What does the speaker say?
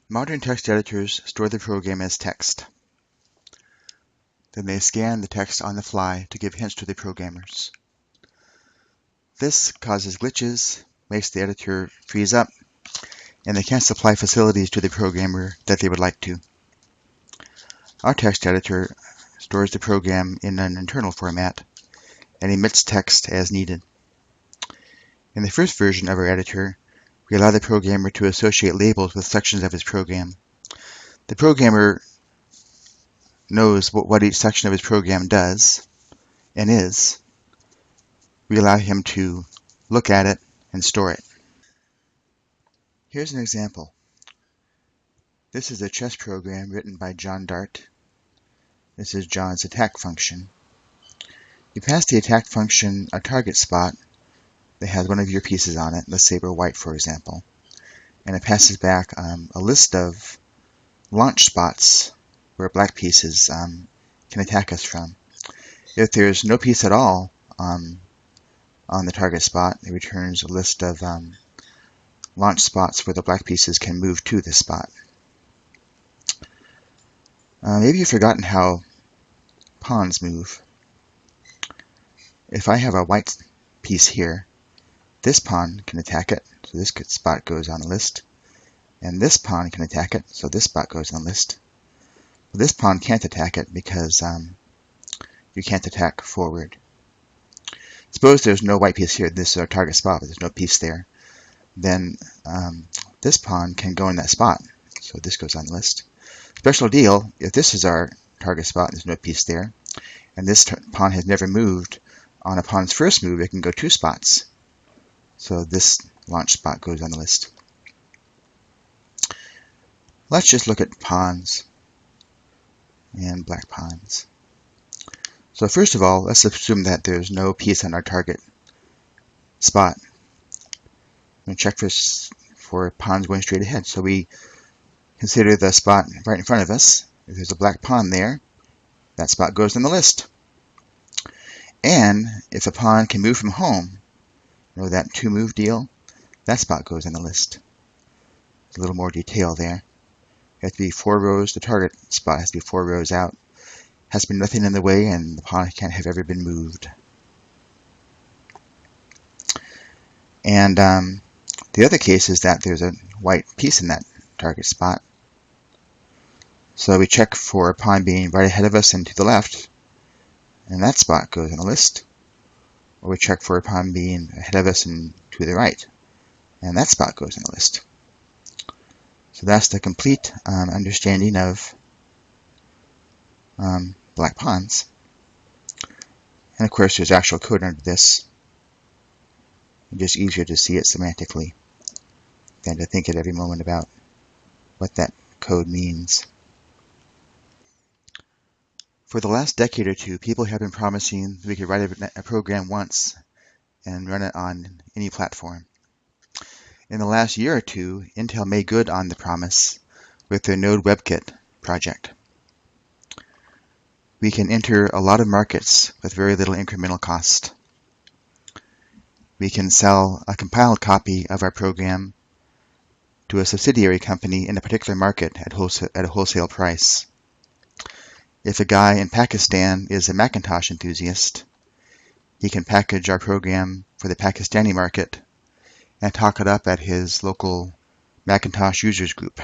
Modern text editors store the program as text. Then they scan the text on the fly to give hints to the programmers. This causes glitches, makes the editor freeze up, and they can't supply facilities to the programmer that they would like to. Our text editor stores the program in an internal format and emits text as needed. In the first version of our editor, we allow the programmer to associate labels with sections of his program. The programmer knows what each section of his program does and is. We allow him to look at it and store it. Here's an example. This is a chess program written by John Dart. This is John's attack function. You pass the attack function a target spot that has one of your pieces on it, let's say we're white for example, and it passes back a list of launch spots where black pieces can attack us from. If there's no piece at all on the target spot, it returns a list of launch spots where the black pieces can move to this spot. Maybe you've forgotten how pawns move. If I have a white piece here, this pawn can attack it, so this spot goes on the list. And this pawn can attack it, so this spot goes on the list. But this pawn can't attack it because you can't attack forward. Suppose there's no white piece here. This is our target spot, but there's no piece there. Then this pawn can go in that spot, so this goes on the list. Special deal, if this is our target spot and there's no piece there, and this pawn has never moved, on a pawn's first move it can go 2 spots. So this launch spot goes on the list. Let's just look at pawns and black pawns. So first of all, let's assume that there's no piece on our target spot. I'm going to check for pawns going straight ahead. So we consider the spot right in front of us. If there's a black pawn there, that spot goes on the list. And if a pawn can move from home, you know that 2-move deal, that spot goes on the list. There's a little more detail there. It has to be 4 rows, the target spot has to be 4 rows out. Has to be nothing in the way, and the pawn can't have ever been moved. And the other case is that there's a white piece in that target spot. So we check for a pawn being right ahead of us and to the left, and that spot goes on the list. Or we check for a pawn being ahead of us and to the right, and that spot goes on the list. So that's the complete understanding of black pawns. And of course there's actual code under this. It's just easier to see it semantically than to think at every moment about what that code means. For the last decade or two, people have been promising that we could write a program once and run it on any platform. In the last year or two, Intel made good on the promise with their Node WebKit project. We can enter a lot of markets with very little incremental cost. We can sell a compiled copy of our program to a subsidiary company in a particular market at a wholesale price. If a guy in Pakistan is a Macintosh enthusiast, he can package our program for the Pakistani market and talk it up at his local Macintosh users group.